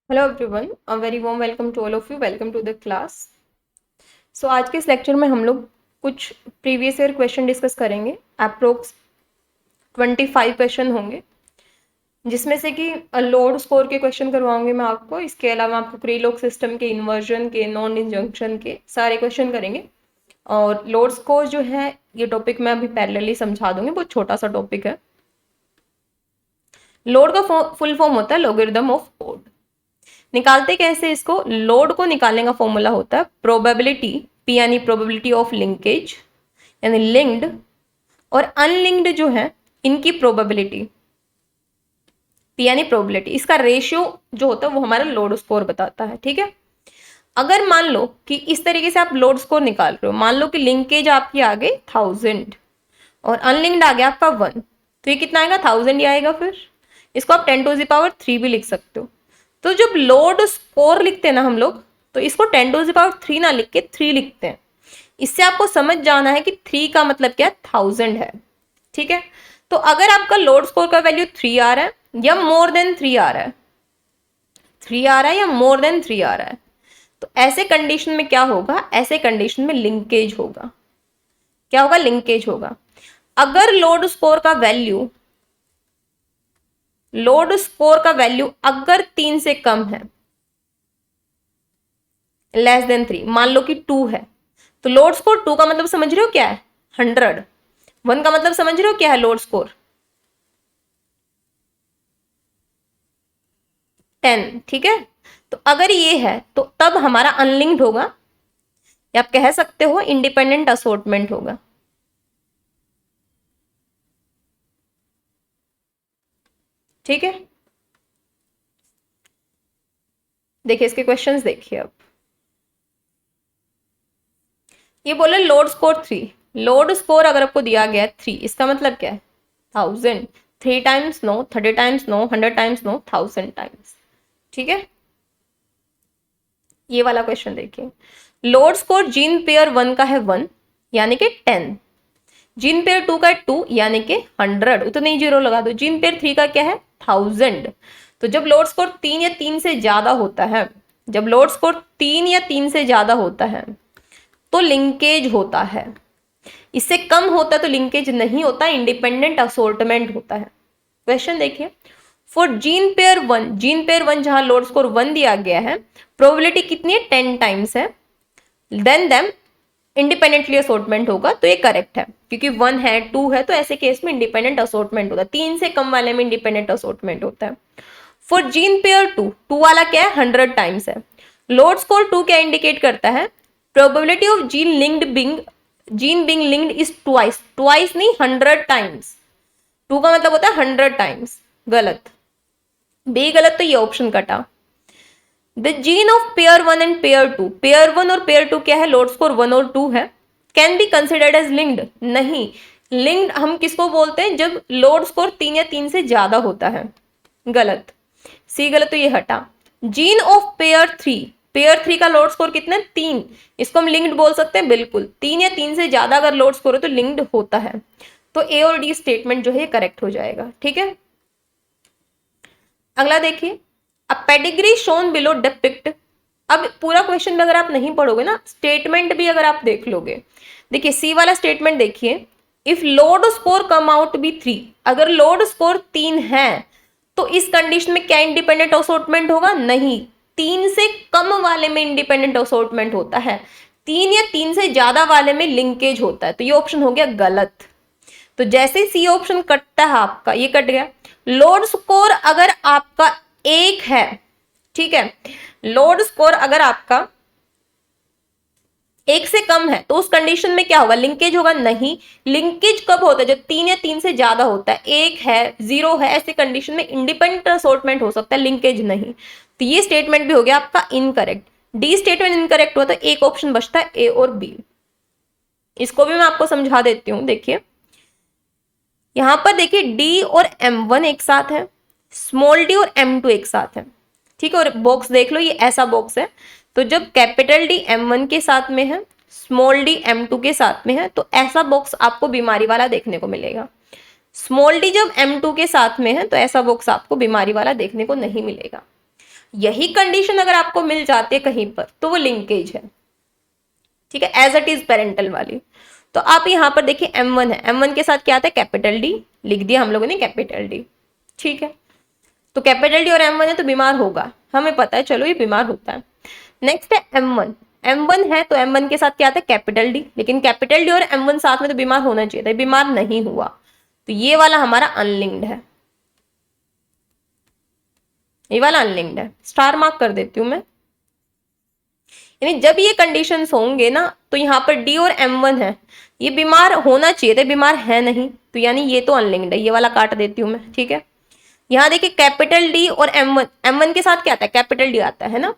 Hello everyone, a very warm welcome to all of you. Welcome to the class. So आज के इस lecture में हम लोग कुछ प्रीवियस ईयर क्वेश्चन डिस्कस करेंगे। अप्रोक्स 25 क्वेश्चन होंगे, जिसमें से कि लोड स्कोर के क्वेश्चन करवाऊंगी मैं आपको। इसके अलावा आपको प्रीलोग सिस्टम के, इन्वर्जन के, नॉन इंजंक्शन के सारे क्वेश्चन करेंगे। और लोड स्कोर जो है, ये टॉपिक मैं अभी पैरेलली समझा दूंगी, बहुत छोटा सा टॉपिक है। लोड का फुल फॉर्म होता है लॉगरिथम ऑफ लोड। निकालते कैसे इसको? लोड को निकालने का फॉर्मूला होता है प्रोबेबिलिटी, पी यानी प्रोबेबिलिटी ऑफ लिंकेज, यानी लिंक्ड और अनलिंक्ड जो है इनकी प्रोबेबिलिटी, पी यानी प्रोबेबिलिटी। इसका रेशियो जो होता है वो हमारा लोड स्कोर बताता है। ठीक है, अगर मान लो कि इस तरीके से आप लोड स्कोर निकाल रहे हो, मान लो कि लिंकेज आपकी आ गई 1000 और अनलिंक्ड आ गया आपका 1, तो ये कितना आएगा? 1000 ही आएगा। फिर इसको आप 10⁻³ भी लिख सकते हो। तो जब लोड स्कोर लिखते हैं ना हम लोग, तो इसको 10⁻³ ना लिख के 3 लिखते हैं। इससे आपको समझ जाना है कि 3 का मतलब क्या है? 1000 है। ठीक है, तो अगर आपका लोड स्कोर का वैल्यू 3 आ रहा है या मोर देन 3 आ रहा है, 3 आ रहा है या मोर देन 3 आ रहा है, तो ऐसे कंडीशन में क्या होगा? ऐसे कंडीशन में लिंकेज होगा। क्या होगा? लिंकेज होगा। अगर लोड स्कोर का वैल्यू अगर 3 से कम है, लेस देन 3, मान लो कि 2 है, तो लोड स्कोर 2 का मतलब समझ रहे हो क्या है? 100। 1 का मतलब समझ रहे हो क्या है? Load score 10। ठीक है, तो अगर ये है तो तब हमारा अनलिंक्ड होगा, या आप कह सकते हो इंडिपेंडेंट असोर्टमेंट होगा। ठीक है, देखिए इसके क्वेश्चंस देखिए। अब ये बोले लोड स्कोर 3। लोड स्कोर अगर आपको दिया गया है 3, इसका मतलब क्या है? 1000। 3 times no, 30 times no, 100 times no, 1000 times. ठीक है, ये वाला क्वेश्चन देखिए। लोड स्कोर जीन पेयर 1 का है 1, यानी कि 10। जीन पेयर 2 का है 2, यानी कि 100। उतने ही जीरो लगा दो। जीन पेयर 3 का क्या है? 1000। तो जब लोड स्कोर 3 या 3 से ज्यादा होता है, जब लोड स्कोर 3 या 3 से ज्यादा होता है तो लिंकेज होता है। इससे कम होता है तो लिंकेज नहीं होता, इंडिपेंडेंट असोर्टमेंट होता है। क्वेश्चन देखिए। For gene pair 1, gene pair 1 जहां लोड स्कोर 1 दिया गया है, प्रोबेबिलिटी कितनी है? 10 टाइम्स है। देन देम इंडिपेंडेंटली असोर्टमेंट होगा, तो ये करेक्ट है, क्योंकि 1 है 2 है, तो ऐसे केस में इंडिपेंडेंट असोर्टमेंट होता है। 3 से कम वाले में इंडिपेंडेंट असोर्टमेंट होता है। फॉर जीन पेयर 2, 2 वाला क्या है? 100 टाइम्स है। लोड स्कोर 2 क्या इंडिकेट करता है? Probability of gene being linked is twice. Twice नहीं, 100 टाइम्स। 2 का मतलब होता है 100 टाइम्स। गलत, बी गलत, तो ये ऑप्शन कटा। The gene of pair 1 and pair 2, pair 1 और पेयर 2 क्या है? लोड स्कोर 1 और 2 है। Can be considered as linked? नहीं। लिंक्ड हम किसको बोलते हैं? जब लोड स्कोर 3 या 3 से ज्यादा होता है। गलत, सी गलत, तो ये हटा। जीन ऑफ पेयर 3, पेयर 3 का लोड स्कोर कितना है? 3। इसको हम लिंक्ड बोल सकते हैं? बिल्कुल। 3 या 3 से ज्यादा अगर लोड स्कोर हो तो लिंक्ड होता है। तो ए और डी स्टेटमेंट जो है करेक्ट हो जाएगा। ठीक है, अगला देखिए। अ पेडिग्री शोन बिलो डिपिक्ट। अब पूरा क्वेश्चन में अगर आप नहीं पढ़ोगे ना, स्टेटमेंट भी अगर आप देख लोगे, देखिए सी वाला स्टेटमेंट देखिए। If LOD score come out be 3, अगर लोड स्कोर 3 है तो इस कंडीशन में क्या इंडिपेंडेंट असोर्टमेंट होगा? नहीं। 3 से कम वाले में इंडिपेंडेंट असोर्टमेंट होता है, 3 या 3 से ज्यादा वाले में लिंकेज होता है। तो ये ऑप्शन हो गया गलत। तो जैसे सी ऑप्शन कटता है आपका, ये कट गया। लोड स्कोर अगर आपका 1 है, ठीक है, लोड स्कोर अगर आपका 1 से कम है तो उस कंडीशन में क्या होगा? लिंकेज होगा? नहीं। लिंकेज कब होता है? जब 3 या 3 से ज्यादा होता है। 1 है, 0 है, ऐसे कंडीशन में इंडिपेंडेंट असोर्टमेंट हो सकता है, लिंकेज नहीं। तो ये स्टेटमेंट भी हो गया आपका इनकरेक्ट। डी स्टेटमेंट इनकरेक्ट हुआ तो एक ऑप्शन बचता है ए और बी। इसको भी मैं आपको समझा देती हूं। देखिए यहां पर देखिए डी और M1 एक साथ है, स्मॉल डी और M2 एक साथ है। ठीक है, और बॉक्स देख लो, ये ऐसा बॉक्स है। तो जब कैपिटल डी M1 के साथ में है, स्मॉल डी M2 के साथ में है, तो ऐसा बॉक्स आपको बीमारी वाला देखने को मिलेगा। स्मॉल डी जब M2 के साथ में है तो ऐसा बॉक्स आपको बीमारी वाला देखने को नहीं मिलेगा। यही कंडीशन अगर आपको मिल जाती है कहीं पर तो वो लिंकेज है, ठीक है, एज इट इज पेरेंटल वाली। तो आप यहाँ पर देखिए M1 है, M1 के साथ क्या आता है कैपिटल डी, लिख दिया हम लोगों ने कैपिटल डी, ठीक है। तो कैपिटल डी और M1 है तो बीमार होगा, हमें पता है, चलो ये बीमार होता है। नेक्स्ट है M1, M1 है तो M1 के साथ क्या आता है कैपिटल डी, लेकिन कैपिटल डी और M1 साथ में तो बीमार होना चाहिए था, बीमार नहीं हुआ, तो ये वाला हमारा अनलिंक्ड है, ये वाला अनलिंक्ड है, स्टार मार्क कर देती हूं मैं। यानी जब ये कंडीशंस होंगे ना तो यहाँ पर डी और M1 है, ये बीमार होना चाहिए था, बीमार है नहीं, तो यानी ये तो अनलिंक्ड है, ये वाला काट देती हूँ मैं, ठीक है। यहाँ देखिए कैपिटल डी और M1, M1 के साथ क्या आता है कैपिटल डी आता है ना,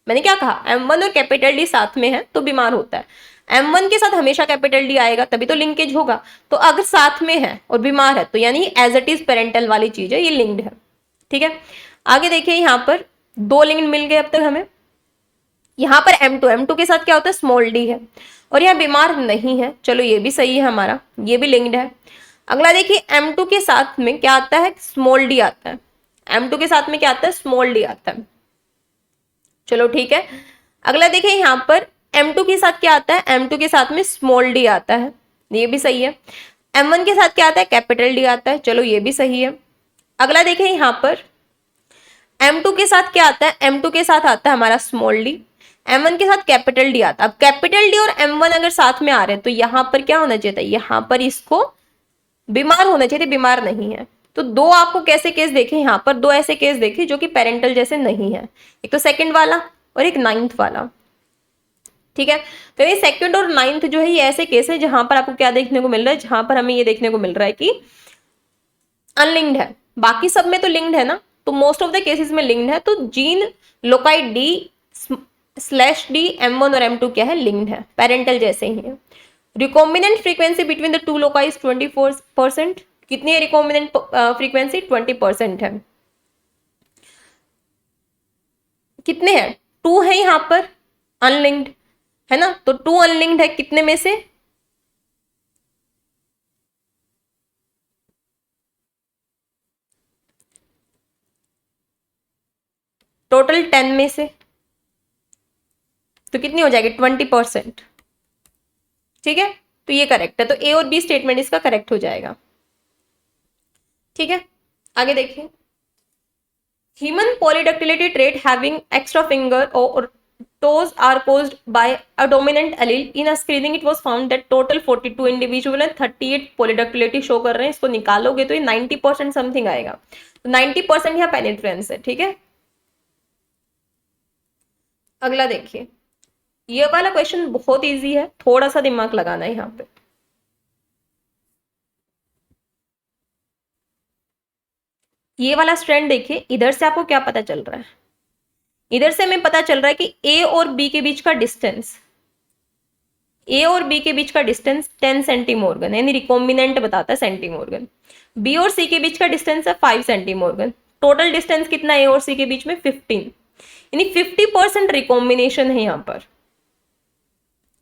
मैंने क्या कहा M1 और कैपिटल डी साथ में है तो बीमार होता है, M1 के साथ हमेशा कैपिटल डी आएगा तभी तो लिंकेज होगा, तो अगर साथ में है और बीमार है तो यानी एज इट इज पेरेंटल वाली चीज है, ये लिंक्ड है, ठीक है। आगे देखिए यहाँ पर दो लिंक्ड मिल गए अब तक हमें। यहाँ पर M2 के साथ क्या होता है स्मॉल डी है और यहाँ बीमार नहीं है, चलो ये भी सही है हमारा, ये भी लिंक्ड है। अगला देखिए M2 के साथ में क्या आता है स्मॉल डी आता है, M2 के साथ में क्या आता है स्मॉल डी आता है, चलो ठीक है। अगला देखिए यहाँ पर M2 के साथ क्या आता है, M2 के साथ में स्मॉल डी आता है, ये भी सही है। M1 के साथ क्या आता है कैपिटल डी आता है, चलो ये भी सही है। अगला देखिए यहाँ पर M2 के साथ क्या आता है, M2 के साथ आता है हमारा स्मॉल डी, M1 के साथ कैपिटल डी आता है। अब कैपिटल डी और M1 अगर साथ में आ रहे हैं तो यहाँ पर क्या होना चाहिए था, यहाँ पर इसको बीमार होना चाहिए, बीमार नहीं है। तो दो आपको कैसे केस देखे, यहाँ पर दो ऐसे केस देखे जो कि पेरेंटल जैसे नहीं है, एक तो सेकंड वाला और एक 9th वाला, ठीक है। तो ये सेकंड और 9th जो है ये ऐसे केस है जहां पर आपको क्या देखने को मिल रहा है, जहां पर हमें ये देखने को मिल रहा है कि अनलिंक्ड है, बाकी सब में तो लिंक्ड है ना, तो मोस्ट ऑफ द केसेस में लिंक्ड है, तो gene loci D slash D M1 और M2 क्या है लिंक्ड है, पेरेंटल जैसे ही है। Recombinant frequency between the two loci 24%, कितनी है रिकॉम्बिनेंट फ्रीक्वेंसी 20% है, कितने हैं 2 है यहाँ पर अनलिंक्ड है ना, तो 2 अनलिंक्ड है कितने में से, टोटल 10 में से, तो कितनी हो जाएगी 20%, ठीक है। तो ये करेक्ट है, तो ए और बी स्टेटमेंट इसका करेक्ट हो जाएगा, ठीक है। आगे देखिए human polydactyly trait having extra finger और toes are caused by a dominant allele. In a screening it was found that total 42 individual है, 38 पॉलीडैक्टिलिटी शो कर रहे हैं, इसको निकालोगे तो ये 90% समथिंग आएगा, तो 90% यहाँ पेनिट्रेंस है, ठीक है। अगला देखिए ये वाला क्वेश्चन बहुत इजी है, थोड़ा सा दिमाग लगाना है यहाँ पे। ये वाला स्ट्रैंड देखिए, इधर से आपको क्या पता चल रहा है, इधर से हमें पता चल रहा है कि ए और बी के बीच का डिस्टेंस, ए और बी के बीच का डिस्टेंस 10 सेंटीमोर्गन है, यानी रिकॉम्बिनेंट बताता है सेंटीमोर्गन। बी और सी के बीच का डिस्टेंस है 5 सेंटीमोर्गन, टोटल डिस्टेंस कितना ए और सी के बीच में 15, यानी 50% रिकॉम्बिनेशन है यहाँ पर।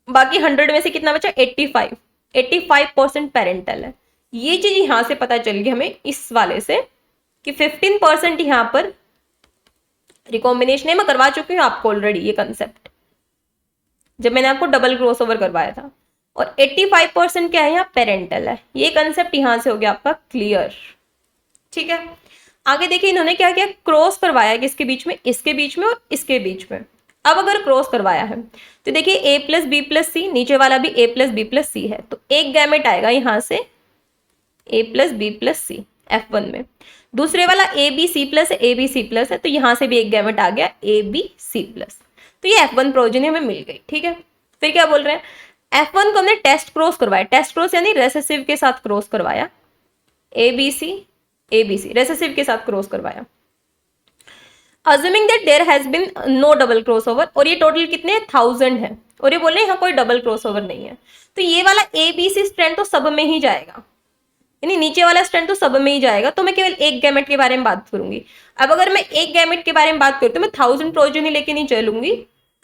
बाकी 100 में से कितना बचा 85% पेरेंटल है। ये चीज यहां से पता चल गई हमें इस वाले से कि 15% यहाँ पर रिकॉम्बिनेशन है, मैं करवा चुकी हूँ आपको ऑलरेडी ये कंसेप्ट जब मैंने आपको डबल क्रॉसओवर करवाया था, और 85% क्या है यहाँ पेरेंटल है, ये कंसेप्ट यहां से हो गया आपका क्लियर, ठीक है। आगे देखिए इन्होंने क्या किया, क्रॉस करवाया किसके बीच में, इसके बीच में और इसके बीच में। अब अगर क्रॉस करवाया है तो देखिए a plus B plus C, नीचे वाला भी a plus B plus C है, तो एक गैमेट आएगा यहां से a plus B plus C F1 में, दूसरे वाला ए बी सी प्लस है, ए बी सी प्लस है, तो यहां से भी एक गैमेट आ गया ए बी सी प्लस, तो ये F1 प्रोजेनी हमें मिल गई, ठीक है। फिर क्या बोल रहे हैं, F1 को हमने टेस्ट क्रॉस करवाया, टेस्ट क्रॉस यानी रेसेसिव के साथ क्रॉस करवाया, ए बी सी रेसेसिव के साथ क्रॉस करवाया, assuming that there has been no double crossover, और ये टोटल कितने 1000 है, और ये बोल रहे हैं यहाँ कोई डबल क्रॉसओवर नहीं है, तो ये वाला ए बी सी स्ट्रैंड तो सब में ही जाएगा, यानी नीचे वाला स्ट्रैंड तो सब में ही जाएगा, तो मैं केवल एक गैमेट के बारे में बात करूंगी। अब अगर मैं एक गैमेट के बारे में बात करूँ तो मैं 1000 प्रोजेनी लेके नहीं चलूंगी,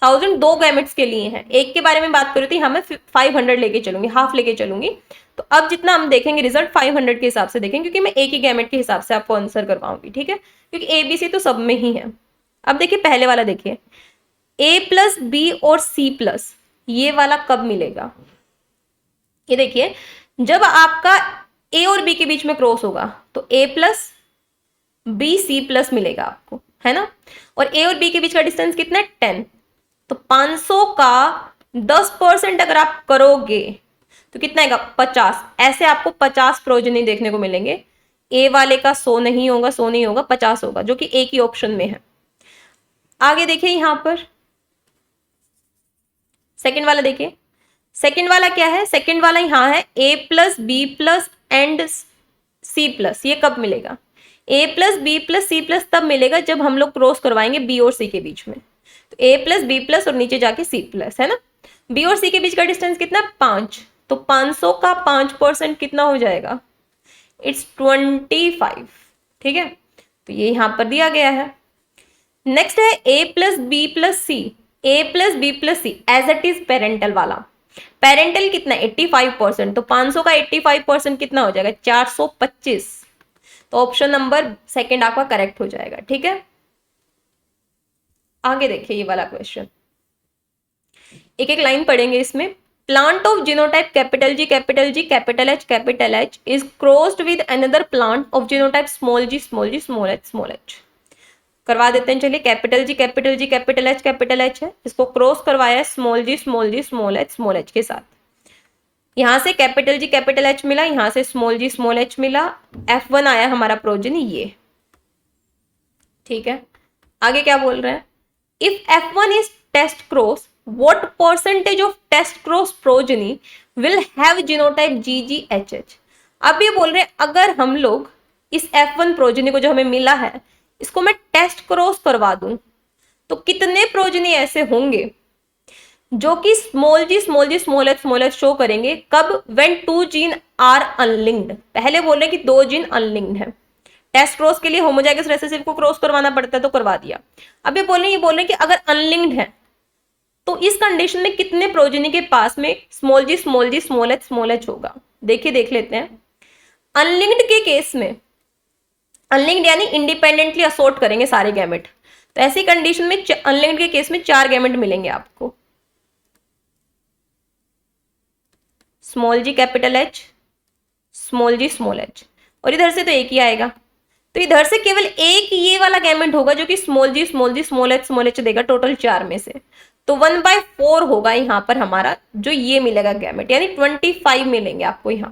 1000 दो गैमेट्स के लिए हैं, एक के बारे में बात करूँ तो यहाँ मैं 500 लेके चलूंगी, हाफ लेके चलूंगी। तो अब जितना हम देखेंगे रिजल्ट 500 के हिसाब से देखेंगे, क्योंकि मैं एक ही गैमेट के हिसाब से आपको आंसर करवाऊंगी, ठीक है, क्योंकि ए बी सी तो सब में ही है। अब देखिए पहले वाला देखिए, ए प्लस बी और सी प्लस, ये वाला कब मिलेगा? ये देखिए, जब आपका ए और बी के बीच में क्रॉस होगा तो ए प्लस बी सी प्लस मिलेगा आपको, है ना। और ए और बी के बीच का डिस्टेंस कितना है? 10। तो 500 का 10% अगर आप करोगे तो कितना आएगा? 50। ऐसे आपको 50 प्रोजनी देखने को मिलेंगे। ए वाले का 100 नहीं होगा, 100 नहीं होगा, 50 होगा, जो कि एक ही ऑप्शन में है। आगे देखिए यहां पर सेकंड वाला देखिए, सेकंड वाला क्या है? सेकंड वाला यहां है A plus B plus and C plus. ये कब मिलेगा? A plus B plus C plus तब मिलेगा जब हम लोग क्रॉस करवाएंगे बी और सी के बीच में। तो ए प्लस बी प्लस और नीचे जाके सी प्लस, है ना। बी और सी के बीच का डिस्टेंस कितना? 5। तो 500 का 5% कितना हो जाएगा? इट्स 25। ठीक है, तो ये यहां पर दिया गया है। नेक्स्ट है A plus B plus C. A plus B plus C as it is parental वाला। पेरेंटल कितना? 85%। तो 500 का 85% कितना हो जाएगा? 425। तो ऑप्शन नंबर सेकंड आपका करेक्ट हो जाएगा। ठीक है, आगे देखिए ये वाला क्वेश्चन, एक एक लाइन पढ़ेंगे इसमें। Plant of genotype capital G capital G capital H is crossed with another plant of genotype small G small G small H. करवा देते हैं, चलिए। कैपिटल जी कैपिटल एच है, इसको क्रॉस करवाया है स्मॉल जी स्मॉल एच के साथ। यहां से कैपिटल एच मिला, यहां से स्मॉल एच मिला, F1 आया हमारा प्रोजनी ये। ठीक है, आगे क्या बोल रहे हैं? If F1 is test cross, what percentage of test cross progeny will have genotype GGHH। अब ये बोल रहे हैं अगर हम लोग इस F1 प्रोजनी को जो हमें मिला है इसको मैं टेस्ट क्रॉस करवा दूं तो कितने प्रोजनी ऐसे होंगे जो कि स्मॉल एच शो करेंगे। कब? When 2 gene are unlinked. पहले बोल रहे हैं कि 2 जीन अनलिंक्ड है। टेस्ट क्रॉस के लिए होमोजाइगस रिसेसिव को क्रॉस करवाना पड़ता है, तो करवा दिया। अब ये बोल रहे हैं कि अगर अनलिंक्ड है तो इस कंडीशन में कितने प्रोजनी के पास में स्मॉल एच होगा। देखिए देख लेते हैं। अनलिंक्ड के केस में, अनलिंक्ड यानी इंडिपेंडेंटली असोर्ट करेंगे सारे गैमेट, तो ऐसी कंडीशन में अनलिंक्ड के केस में 4 गैमेट मिलेंगे आपको। स्मॉल जी कैपिटल एच, स्मॉल एच, और इधर से तो एक ही आएगा। तो इधर से केवल एक ये वाला गैमेट होगा जो कि स्मॉल एच देगा टोटल 4 में से। तो 1/4 होगा यहां पर हमारा जो ये मिलेगा गैमेट, यानी 25 मिलेंगे आपको यहां।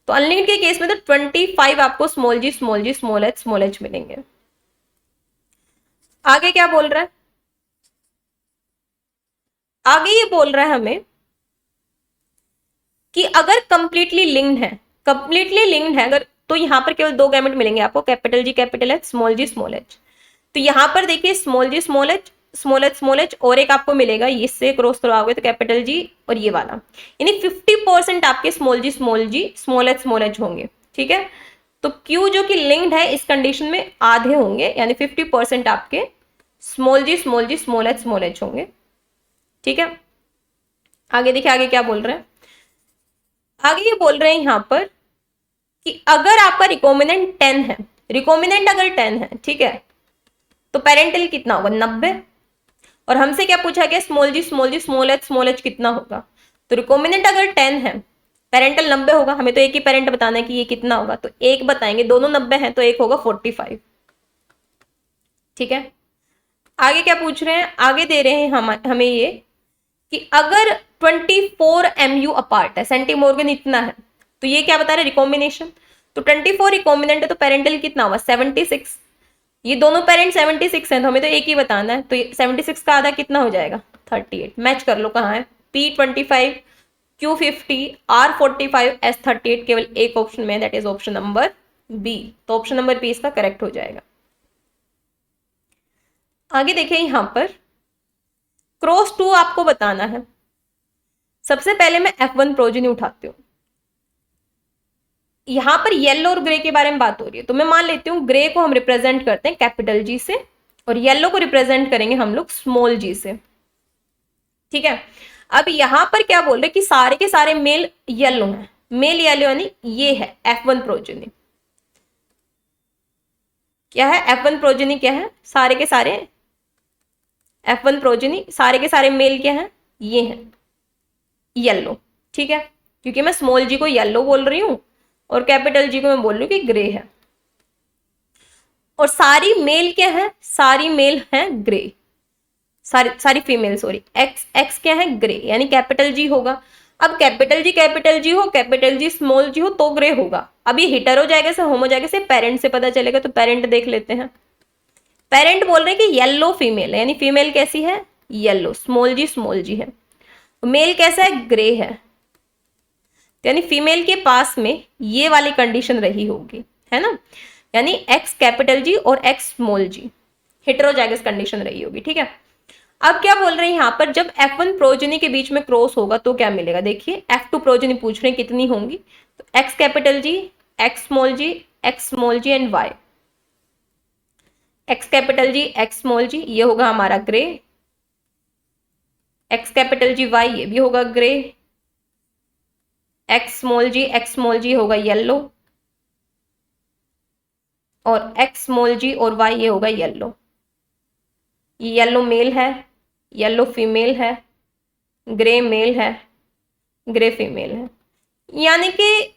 तो अनलिंक्ड के केस में तो 25 आपको स्मॉल एच मिलेंगे। आगे क्या बोल रहा है? आगे ये बोल रहा है हमें कि अगर कंप्लीटली लिंक्ड है अगर, तो यहां पर केवल 2 गैमेट मिलेंगे आपको, कैपिटल एच, स्मॉल एच। तो यहां पर देखिए स्मॉल एच और एक आपको मिलेगा, इससे क्रॉस करवाओगे तो कैपिटल जी और ये वाला, यानी 50% आपके स्मॉल एच होंगे। ठीक है, तो क्यू जो कि लिंक्ड है इस कंडीशन में आधे होंगे, यानी 50% आपके स्मॉल एच होंगे। ठीक है, आगे देखिए आगे क्या बोल रहे हैं। आगे ये बोल रहे हैं यहां पर कि अगर आपका रिकॉम्बिनेंट 10 है, रिकॉम्बिनेंट अगर 10 है, ठीक है, तो पेरेंटल कितना होगा? 90। और हमसे क्या पूछा गया? स्मॉल एच कितना होगा। तो रिकॉम्बिनेंट अगर 10 है, पेरेंटल 90 होगा। हमें तो एक ही पेरेंट बताना है कि ये कितना होगा, तो एक बताएंगे, दोनों 90 हैं तो एक होगा 45। ठीक है, आगे क्या पूछ रहे हैं? आगे दे रहे हैं हमें ये कि अगर 24 MU अपार्ट है, सेंटीमोर्गन इतना है, तो ये क्या बता रहे? रिकॉम्बिनेशन। तो 24 रिकॉम्बिनेंट है तो पेरेंटल कितना होगा? 76। ये दोनों पेरेंट 76 हैं तो हमें तो एक ही बताना है, तो 76 का आधा कितना हो जाएगा? 38। मैच कर लो कहाँ है? P25, Q50, R45, S38 केवल एक ऑप्शन में, that is option number B. तो ऑप्शन नंबर बी इसका करेक्ट हो जाएगा। आगे देखिए यहां पर क्रॉस 2 आपको बताना है। सबसे पहले मैं F1 प्रोजनी उठाती हूँ। यहां पर येलो और ग्रे के बारे में बात हो रही है, तो मैं मान लेती हूँ ग्रे को हम रिप्रेजेंट करते हैं कैपिटल जी से और येलो को रिप्रेजेंट करेंगे हम लोग स्मॉल जी से। ठीक है, अब यहां पर क्या बोल रहे हैं कि सारे के सारे मेल येलो हैं, मेल येलो यानी ये है F1 प्रोजनी। क्या है F1 प्रोजनी? क्या है? सारे के सारे F1 प्रोजेनी, सारे के सारे मेल क्या हैं, ये हैं येलो, ठीक है, क्योंकि मैं स्मॉल जी को येलो बोल रही हूं और कैपिटल जी को मैं बोल रही हूँ कि ग्रे है। और सारी मेल क्या है, सारी मेल है ग्रे, सारी फीमेल, सॉरी, एक्स एक्स क्या है, ग्रे, यानी कैपिटल जी होगा। अब कैपिटल जी हो, कैपिटल जी स्मॉल जी हो तो ग्रे होगा। अब ये हिटर हो जाएगा से होमो जाएगा से पेरेंट से पता चलेगा, तो पेरेंट देख लेते हैं। पेरेंट बोल रहे हैं कि येलो फीमेल है, यानी फीमेल कैसी है, येलो, स्मॉल जी है। मेल कैसा है, ग्रे है, यानी फीमेल के पास में ये वाली कंडीशन रही होगी, है ना, यानी एक्स कैपिटल जी और एक्स स्मॉल जी हेटेरोजाइगस कंडीशन रही होगी, ठीक है। अब क्या बोल रहे हैं यहाँ पर, जब F1 प्रोजेनी के बीच में क्रॉस होगा तो क्या मिलेगा, देखिए F2 प्रोजेनी पूछ रहे हैं कितनी होंगी, तो X capital G, X small G and Y, X capital G, X small G, ये होगा हमारा grey, X capital G Y, ये भी होगा ग्रे, एक्स स्मॉल जी होगा येलो, और एक्स स्मॉल जी और वाई ये होगा येलो। ये येलो मेल है, येलो फीमेल है, ग्रे मेल है, ग्रे फीमेल है, यानी कि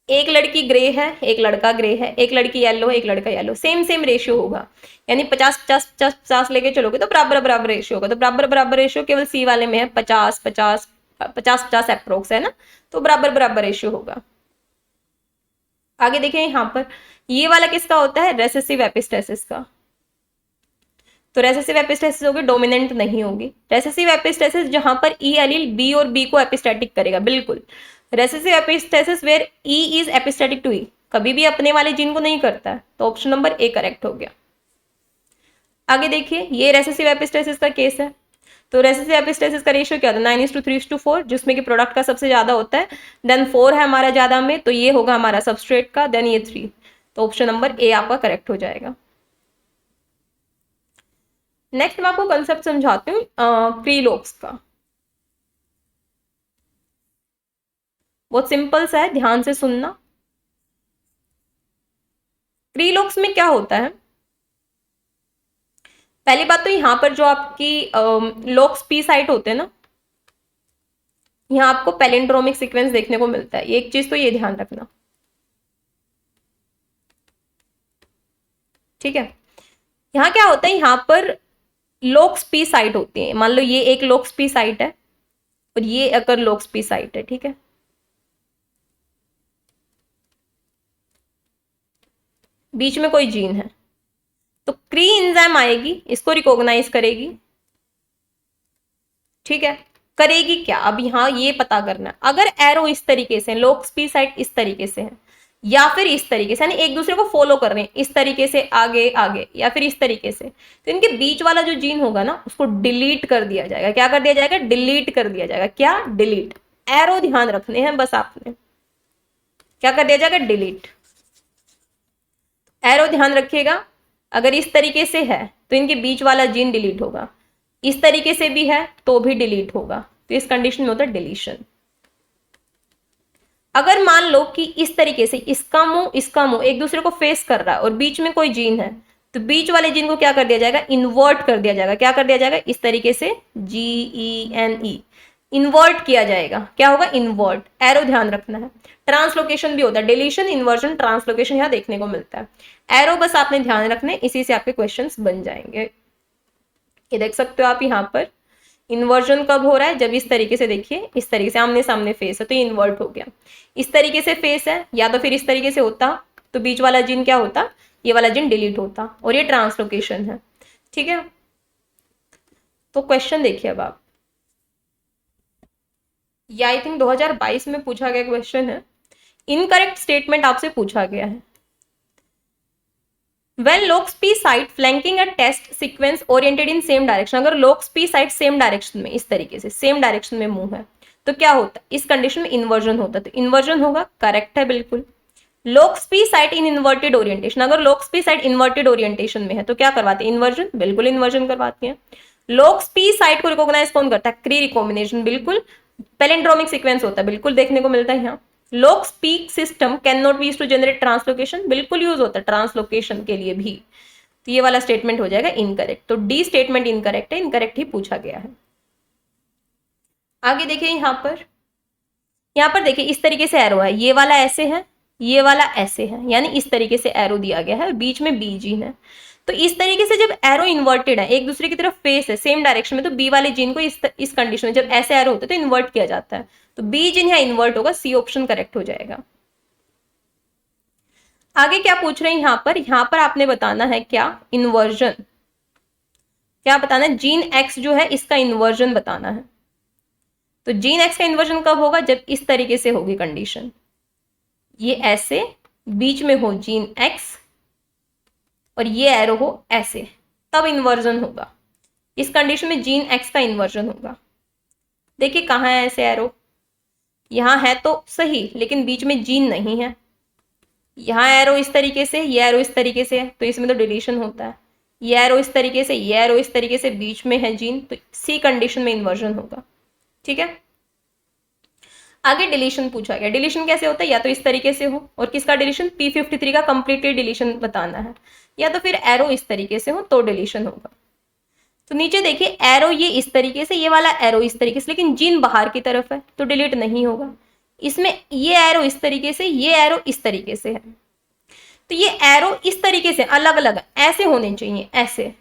एक लड़की ग्रे है, एक लड़का ग्रे है, एक लड़की येलो है, एक लड़का येलो, सेम सेम रेशियो होगा, यानी 50-50 लेके चलोगे तो बराबर बराबर रेशियो होगा। तो बराबर बराबर रेशियो केवल सी वाले में है, 50-50 अप्रोक्स है ना, तो बराबर बराबर रेशियो होगा। आगे देखिए यहाँ पर, ये वाला किसका होता है, रेसेसिव एपिस्टेसिस का। तो रेसेसिव एपिस्टेसिस होगी, डोमिनेंट नहीं होगी। रेसेसिव एपिस्टेसिस जहां पर ई एलील बी और बी को एपिस्टेटिक करेगा, बिल्कुल। Recessive epistasis where E is epistatic to E, कभी भी अपने वाले जीन को नहीं करता है, तो ऑप्शन नंबर ए करेक्ट हो गया। आगे देखिए, ये रेसेसिव एपिस्टेसिस का केस है। तो रेसेसिव एपिस्टेसिस का रेशियो क्या होता है, 9:3:4, जिसमें कि प्रोडक्ट का सबसे ज्यादा होता है, देन 4 है हमारा ज्यादा में, तो ये होगा हमारा सबस्ट्रेट का, देन ये 3, तो ऑप्शन नंबर ए आपका करेक्ट हो जाएगा। नेक्स्ट मैं आपको कंसेप्ट समझाती हूँ क्रीलोक्स का, बहुत सिंपल सा है, ध्यान से सुनना। क्रीलोक्स में क्या होता है, पहली बात तो यहाँ पर जो आपकी लोक्स पी साइट होते हैं ना, यहाँ आपको पैलिंड्रोमिक सीक्वेंस देखने को मिलता है, एक चीज तो ये ध्यान रखना, ठीक है। यहाँ क्या होता है, यहाँ पर लोक्स पी साइट होती है, मान लो ये एक लोक्स पी साइट है और ये अगर लोक्स पी साइट है, ठीक है। बीच में कोई जीन है, तो क्री एंजाइम आएगी, इसको रिकॉग्नाइज करेगी, ठीक है। करेगी क्या, अब यहाँ ये पता करना है, अगर एरो इस तरीके से, लोक्स पी साइट इस तरीके से है, या फिर इस तरीके से, यानी एक दूसरे को फॉलो कर रहे हैं, इस तरीके से आगे आगे, या फिर इस तरीके से, तो इनके बीच वाला जो जीन होगा ना, उसको डिलीट कर दिया जाएगा। क्या कर दिया जाएगा, डिलीट कर दिया जाएगा। क्या, डिलीट। एरो ध्यान रखने हैं बस आपने, क्या कर दिया जाएगा, डिलीट। एरो ध्यान रखिएगा, अगर इस तरीके से है तो इनके बीच वाला जीन डिलीट होगा, इस तरीके से भी है तो भी डिलीट होगा, तो इस कंडीशन में होता है डिलीशन। अगर मान लो कि इस तरीके से इसका मुंह एक दूसरे को फेस कर रहा है और बीच में कोई जीन है, तो बीच वाले जीन को क्या कर दिया जाएगा, इन्वर्ट कर दिया जाएगा। क्या कर दिया जाएगा, इस तरीके से GENE इन्वर्ट किया जाएगा। क्या होगा, इन्वर्ट। एरो ध्यान रखना है। ट्रांसलोकेशन भी होता है, डिलीशन, इन्वर्जन, ट्रांसलोकेशन यहाँ देखने को मिलता है। एरो बस आपने ध्यान रखने, इसी से आपके क्वेश्चंस बन जाएंगे। ये देख सकते हो आप यहाँ पर, इन्वर्जन कब हो रहा है, जब इस तरीके से, देखिए इस तरीके से आमने सामने फेस है तो इन्वर्ट हो गया। इस तरीके से फेस है, या तो फिर इस तरीके से होता तो बीच वाला जीन क्या होता, ये वाला जीन डिलीट होता, और ये ट्रांसलोकेशन है, ठीक है। तो क्वेश्चन देखिए अब आप, ये आई थिंक 2022 में पूछा गया क्वेश्चन है। इनकरेक्ट स्टेटमेंट आपसे पूछा गया है। When locks p site flanking a test sequence oriented in same direction, अगर locks p site same direction में, इस तरीके से सेम डायरेक्शन में मूव है, तो क्या होता है, इस कंडीशन में इन्वर्जन होता है, तो इन्वर्जन होगा, करेक्ट है बिल्कुल। locks p site in inverted orientation, अगर locks p site inverted orientation में है तो क्या करवाते हैं, इन्वर्जन, बिल्कुल इन्वर्जन करवाती है। locks p site को रिकॉग्नाइज कौन करता है, क्री रिकॉम्बिनेशन, बिल्कुल। पैलिंड्रोमिक सीक्वेंस होता है, बिल्कुल देखने को मिलता है यहाँ। Locke's peak system can not be used to generate translocation, बिल्कुल यूज होता है ट्रांसलोकेशन के लिए भी। तो ये वाला स्टेटमेंट हो जाएगा इनकरेक्ट। तो डी स्टेटमेंट इनकरेक्ट है, इनकरेक्ट ही पूछा गया है। आगे देखिए यहाँ पर देखिए इस तरीके से एरो है, ये वाला ऐसे है, ये वाला ऐसे है, यानी इस तरीके से एरो दिया गया है, बीच में बी जीन है। तो इस तरीके से जब एरो इन्वर्टेड है, एक दूसरे की तरफ फेस है सेम डायरेक्शन में, तो बी वाले जीन को इस कंडीशन में जब ऐसे एरो होते हैं तो इन्वर्ट किया जाता है, तो बी जीन यहाँ इन्वर्ट होगा, सी ऑप्शन करेक्ट हो जाएगा। आगे क्या पूछ रहे हैं यहाँ पर आपने बताना है क्या, इन्वर्जन। क्या बताना है, जीन एक्स जो है इसका इन्वर्जन बताना है। तो जीन एक्स का इन्वर्जन कब होगा, जब इस तरीके से होगी कंडीशन, ये ऐसे बीच में हो जीन एक्स और ये एरो हो ऐसे, तब इन्वर्जन होगा। इस कंडीशन में जीन एक्स का इन्वर्जन होगा। देखिए कहाँ है ऐसे एरो, यहाँ है तो सही, लेकिन बीच में जीन नहीं है। यहाँ एरो इस तरीके से, ये एरो इस तरीके से है, तो इसमें तो डिलीशन होता है। ये एरो इस तरीके से, ये एरो इस तरीके से, बीच में है जीन, तो सी कंडीशन में इन्वर्जन होगा। ठीक है, आगे डिलीशन पूछा गया। डिलीशन कैसे होता है, या तो इस तरीके से हो, और किसका डिलीशन, P53 का कंप्लीटली डिलीशन बताना है, या तो फिर एरो इस तरीके से हो तो डिलीशन होगा। तो नीचे देखिए एरो ये इस तरीके से, ये वाला एरो इस तरीके से, लेकिन जीन बाहर की तरफ है तो डिलीट नहीं होगा। इसमें ये एरो इस तरीके से, ये एरो इस तरीके से है, तो ये एरो इस तरीके से अलग अलग ऐसे होने चाहिए, ऐसे।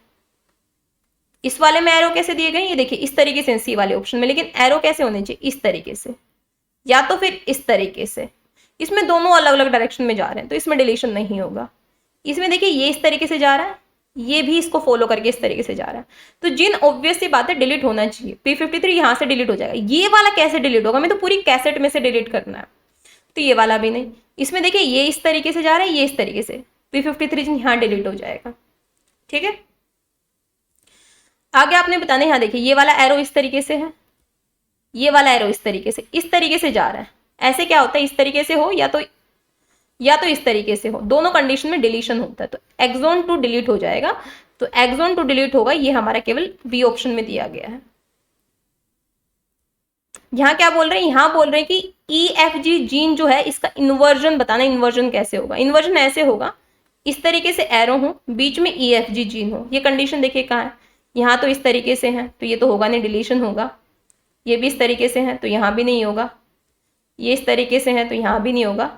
इस वाले में एरो कैसे दिए गए, ये देखिए इस तरीके से सी वाले ऑप्शन में, लेकिन एरो कैसे होने चाहिए, इस तरीके से, या तो फिर इस तरीके से। इसमें दोनों अलग अलग डायरेक्शन में जा रहे हैं, तो इसमें डिलीशन नहीं होगा। इसमें देखिए ये इस तरीके से जा रहा है, ये भी इसको फॉलो करके इस तरीके से जा रहा है, तो जिन ऑब्वियस सी बात है डिलीट होना चाहिए। P53 यहाँ से डिलीट हो जाएगा, ये वाला कैसे डिलीट होगा, मैं तो पूरी कैसेट में से डिलीट करना है, तो ये वाला भी नहीं। इसमें देखिए ये इस तरीके से जा रहा है, ये इस तरीके से, P53 यहाँ डिलीट हो जाएगा। ठीक है, आगे आपने बताना है, यहाँ देखिए ये वाला एरो इस तरीके से है, ये वाला एरो इस तरीके से जा रहा है। ऐसे क्या होता है, इस तरीके से हो या तो इस तरीके से हो, दोनों कंडीशन में डिलीशन होता है, तो एक्सॉन टू डिलीट हो जाएगा। तो एक्सॉन टू डिलीट होगा, ये हमारा केवल बी ऑप्शन में दिया गया है। यहाँ क्या बोल रहे हैं, यहाँ बोल रहे हैं कि EFG जीन जो है इसका इन्वर्जन बताना। इन्वर्जन कैसे होगा, इन्वर्जन ऐसे होगा, इस तरीके से एरो हो, बीच में EFG जीन हो। ये कंडीशन देखिए कहाँ है, यहाँ तो इस तरीके से है, तो ये तो होगा नहीं, डिलीशन होगा। ये भी इस तरीके से है तो यहाँ भी नहीं होगा, ये इस तरीके से है तो यहाँ भी नहीं होगा,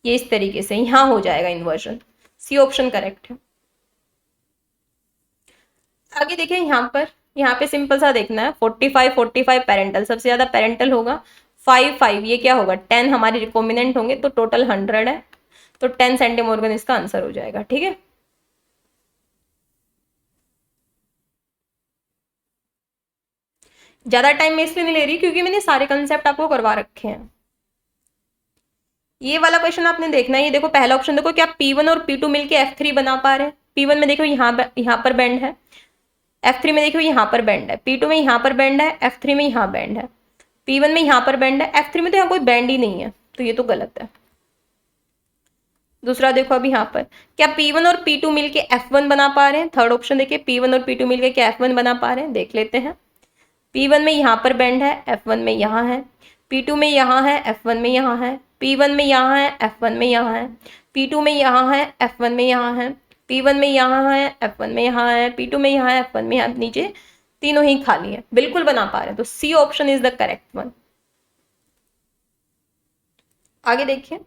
ये इस तरीके से, यहाँ हो जाएगा इन्वर्जन। सी ऑप्शन करेक्ट है। आगे देखिए यहाँ पे सिंपल सा देखना है, 45 पेरेंटल, सबसे ज्यादा पेरेंटल होगा। 5 ये क्या होगा, 10 हमारे रिकॉम्बिनेंट होंगे, तो टोटल 100 है, तो 10 सेंटीमोर्गन इसका आंसर हो जाएगा। ठीक है, ज्यादा टाइम मैं इसलिए नहीं ले रही क्योंकि मैंने सारे कंसेप्ट आपको करवा रखे हैं। ये वाला क्वेश्चन आपने देखना है, ये देखो पहला ऑप्शन देखो, क्या P1 और P2 मिलके F3 बना पा रहे हैं। P1 में देखो यहाँ पर बेंड है, F3 में देखो यहाँ पर बेंड है, P2 में यहाँ पर बेंड है, F3 में यहाँ बेंड है, P1 में यहाँ पर बेंड है, F3 में तो यहाँ कोई बेंड ही नहीं है, तो ये तो गलत है। दूसरा देखो अभी यहाँ पर, क्या P1 और P2 मिलके F1 बना पा रहे हैं। थर्ड ऑप्शन देखिए, P1 और P2 मिलके क्या F1 बना पा रहे हैं, देख लेते हैं। P1 में यहाँ पर बेंड है, F1 में यहाँ है, P2 में यहाँ है, F1 में यहाँ है, P1 में यहाँ है, F1 में यहाँ है, P2 में यहाँ है, F1 में यहाँ है, P1 में यहाँ है, F1 में यहाँ है, P2 में यहाँ है, F1 में यहाँ, नीचे तीनों ही खाली है, बिल्कुल बना पा रहे हैं, तो C option is the correct one. आगे देखिए,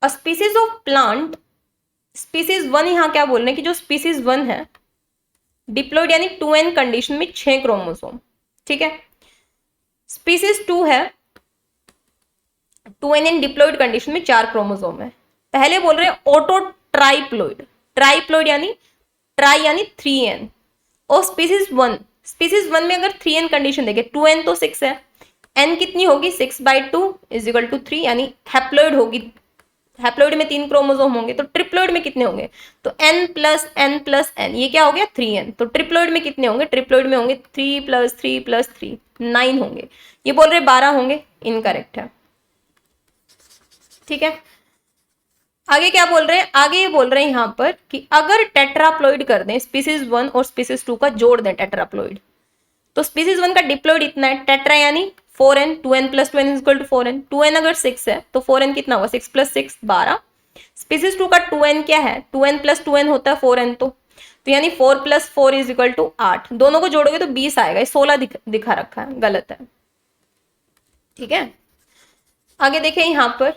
a species of plant, species 1 यहाँ क्या बोल रहे हैं कि जो स्पीसीज 1 है डिप्लॉयड यानी 2n कंडीशन में 6 क्रोमोसोम। ठीक है, स्पीसीज 2 है 2n इन डिप्लॉयड कंडीशन में 4 क्रोमोसोम है। पहले बोल रहे हैं ऑटो ट्राइप्लॉयड, ट्राइप्लॉयड यानी ट्राई यानी 3n, और स्पीसीज 1 में अगर 3n कंडीशन देखे, 2n तो 6 है, n कितनी होगी 6/2 = 3, यानी हैप्लॉयड होगी, हैप्लॉयड में 3 क्रोमोसोम होंगे, तो ट्रिप्लॉयड में कितने होंगे, तो n + n + n, ये क्या हो गया 3n, तो ट्रिप्लॉयड में कितने होंगे, ट्रिप्लॉयड में होंगे 3 + 3 + 3 9 होंगे। ये बोल रहे 12 होंगे, इनकरेक्ट है। ठीक है, आगे क्या बोल रहे हैं, आगे ये बोल रहे हैं यहाँ पर कि अगर टेट्राप्लॉइड कर दें, स्पीसीज 1 और स्पीसीज 2 का जोड़ दें टेट्राप्लॉइड, तो स्पीसीज 1 का डिप्लॉइड इतना है, टेट्रा यानी 4n, 2n plus 2n is equal to 4n, 2n अगर 6 है तो 4n कितना होगा, 6 प्लस 6 12। स्पीसीज 2 का 2n क्या है, 2n प्लस 2n होता है 4n, तो यानी 4 प्लस 4 इज इक्वल टू 8। दोनों को जोड़ोगे तो 20 आएगा, ये 16 दिखा रखा है, गलत है। ठीक है, आगे देखें यहां पर,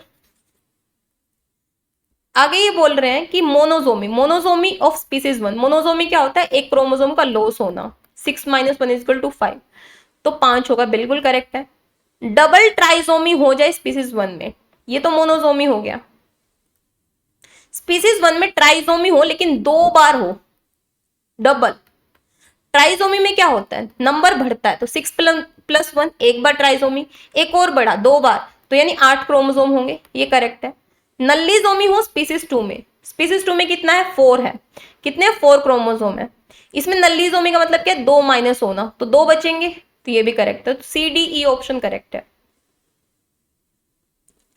आगे ये बोल रहे हैं कि मोनोजोमी, मोनोजोमी ऑफ स्पीसीज 1, मोनोजोमी क्या होता है, एक क्रोमोजोम का लॉस होना, 6 माइनस 1 इज इक्वल टू 5, तो 5 होगा, बिल्कुल करेक्ट है। डबल ट्राइजोमी हो जाए स्पीसीज 1 में, ये तो मोनोजोमी हो गया। स्पीसीज 1 में ट्राइजोमी हो लेकिन 2 बार हो, डबल। ट्राइजोमी में क्या होता है, नंबर बढ़ता है, तो 6 प्लस 1 एक बार ट्राइजोमी, एक और बढ़ा 2 बार, तो यानी 8 क्रोमोसोम होंगे, ये करेक्ट है। नल्लीजोमी हो स्पीसीज 2 में, स्पीसीज 2 में कितना है, 4 है, कितने 4 क्रोमोसोम है। इसमें नल्लीजोमी का मतलब क्या है, 2 माइनस होना, तो 2 बचेंगे, तो ये भी करेक्ट है, तो C D E option correct है।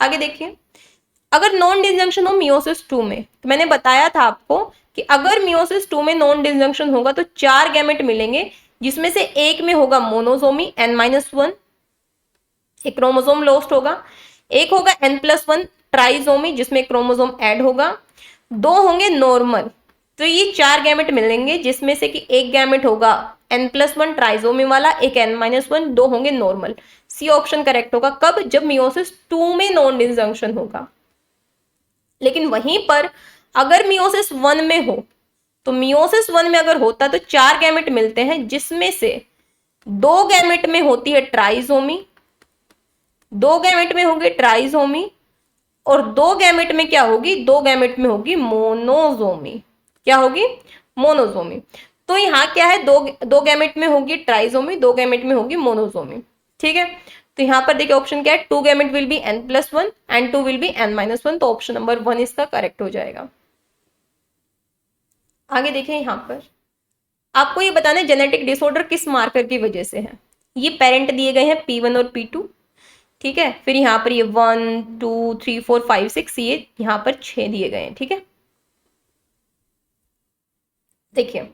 आगे देखिए, अगर नॉन डिसजंक्शन हो मियोसिस 2 में, तो मैंने बताया था आपको कि अगर मियोसिस 2 में नॉन डिसजंक्शन होगा तो 4 गैमेट मिलेंगे, जिसमें से एक में होगा मोनोजोमी n-1, एक क्रोमोसोम लॉस्ट होगा, एक होगा n+1 ट्राइजोमी जिसमें क्रोमोसोम ऐड होगा, 2 होंगे नॉर्मल। तो ये 4 गैमेट मिलेंगे जिसमें से कि एक गैमेट होगा n+1 ट्राइजोमी वाला, एक n-1, 2 होंगे नॉर्मल। सी ऑप्शन करेक्ट होगा, कब, जब मियोसिस 2 में नॉन डिसजंक्शन होगा। लेकिन वहीं पर अगर मियोसिस 1 में हो, तो मियोसिस 1 में अगर होता तो 4 गैमेट मिलते हैं, जिसमें से 2 गैमेट में होती है ट्राइजोमी, 2 गैमेट में होगी ट्राइजोमी, और 2 गैमेट में क्या होगी, 2 गैमेट में होगी मोनोजोमी। क्या होगी, मोनोजोमी। तो यहाँ क्या है, दो गैमेट में होगी ट्राइजोमी, 2 गैमेट में होगी मोनोजोमी। ठीक है, तो यहाँ पर देखिए ऑप्शन क्या है, 2 gamete will be n+1 and 2 will be n-1, तो ऑप्शन नंबर 1 इसका करेक्ट हो जाएगा। आगे देखिए यहाँ पर आपको ये बताना है जेनेटिक डिसऑर्डर किस मार्कर की वजह से है। ये पेरेंट दिए गए हैं P1 और P2, ठीक है, फिर यहाँ पर ये 1 2 3 4 5 6, ये यहाँ पर 6 दिए गए हैं। ठीक है, देखिए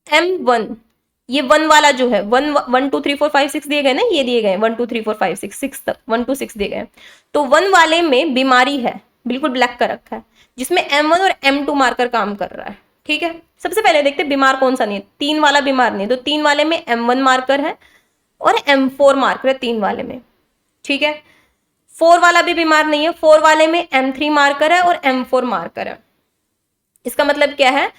M1, ये 1 वाला जो है 1 1 2 3 4 5 6 दिए गए ना, ये दिए गए 1 2 3 4 5 6 6 तक 1 2 6 दिए गए। तो 1 वाले में बीमारी है, बिल्कुल ब्लैक कर रखा है, जिसमें M1 और M2 मार्कर काम कर रहा है। ठीक है, सबसे पहले देखते हैं बीमार कौन सा नहीं है, 3 वाला बीमार नहीं है, तो 3 वाले में M1 मार्कर है और M4 मार्कर है 3 वाले में। ठीक है, 4 वाला भी बीमार नहीं है, 4 वाले में M3 मार्कर है और M4 मार्कर है। इसका मतलब क्या है,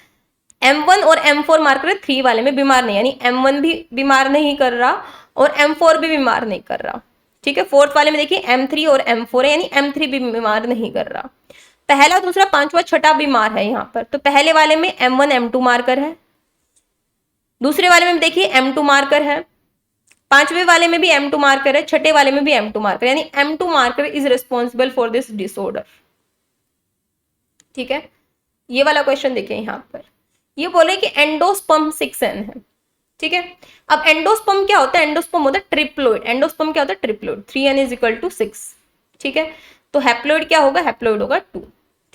M1 और M4 मार्कर 3 वाले में बीमार नहीं, यानी M1 भी बीमार नहीं कर रहा और M4 भी बीमार नहीं कर रहा। ठीक है, 4th वाले में देखिए M3 और M4 है, यानी M3 भी बीमार नहीं कर रहा। पहला दूसरा पांचवा छठा बीमार है यहाँ पर, तो पहले वाले में M1 M2 मार्कर है, दूसरे वाले में देखिए M2 मार्कर है, पांचवे वाले में भी M2 मार्कर है, छठे वाले में भी M2 मार्कर, यानी M2 marker is responsible for this disorder. ठीक है, ये वाला क्वेश्चन देखिए यहाँ पर, ये बोले कि एंडोस्पर्म 6n है। ठीक है, अब एंडोस्पर्म क्या होता है, एंडोस्पर्म होता है ट्रिप्लोइड, एंडोस्पर्म क्या होता है triploid, 3n is equal to 6। ठीक है, तो हैप्लोइड क्या होगा, हैप्लोइड होगा 2।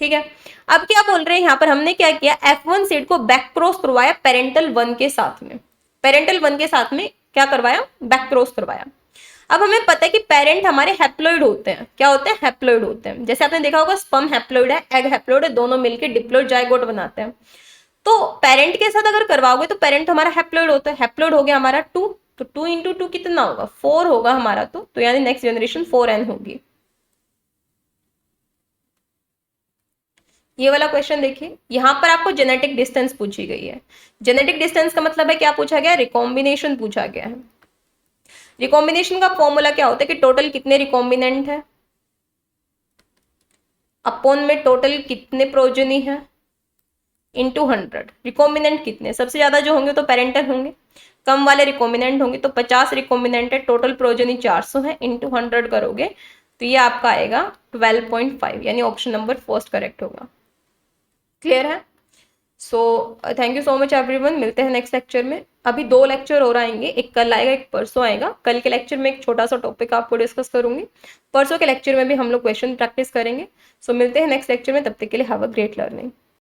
ठीक है, अब क्या बोल रहे हैं यहाँ पर, हमने क्या किया, F1 सीड को बैक क्रॉस करवाया पेरेंटल 1 के साथ में, पेरेंटल 1 के साथ में क्या करवाया, बैक क्रॉस करवाया। अब हमें पता है कि पेरेंट हमारे हैप्लोइड होते हैं, क्या होते हैं, हैप्लोइड होते हैं। जैसे आपने देखा होगा स्पर्म हैप्लोइड है, एग हैप्लोइड है, दोनों मिलकर डिप्लोइड जाइगोट बनाते हैं। तो पेरेंट के साथ अगर करवाओगे तो पेरेंट हमारा हैप्लोइड होता है, हैप्लोइड हो गया हमारा 2, तो 2 इंटू 2 कितना होगा, 4 होगा हमारा, तो यानी नेक्स्ट जनरेशन 4n होगी। ये वाला क्वेश्चन देखिए, यहाँ पर आपको जेनेटिक डिस्टेंस पूछी गई है। जेनेटिक डिस्टेंस का मतलब है क्या पूछा गया, रिकॉम्बिनेशन पूछा गया है। रिकॉम्बिनेशन का फॉर्मूला क्या होता है कि टोटल कितने रिकॉम्बिनेंट है अपॉन में टोटल कितने प्रोजेनी है इंटू 100। रिकॉम्बिनेंट कितने, सबसे ज्यादा जो होंगे तो पेरेंटल होंगे, कम वाले रिकॉम्बिनेंट होंगे, तो 50 रिकॉम्बिनेंट है, टोटल प्रोजेनी 400 है, इंटू 100 करोगे तो ये आपका आएगा 12.5, यानी ऑप्शन नंबर फर्स्ट करेक्ट होगा। क्लियर है, so thank you so much everyone, मिलते हैं नेक्स्ट लेक्चर में। अभी 2 लेक्चर और आएंगे, एक कल आएगा एक परसों आएगा। कल के लेक्चर में एक छोटा सा टॉपिक आपको डिस्कस करूंगी, परसों के लेक्चर में भी हम लोग क्वेश्चन प्रैक्टिस करेंगे। सो मिलते हैं नेक्स्ट लेक्चर में, तब तक के लिए हैव अ ग्रेट लर्निंग।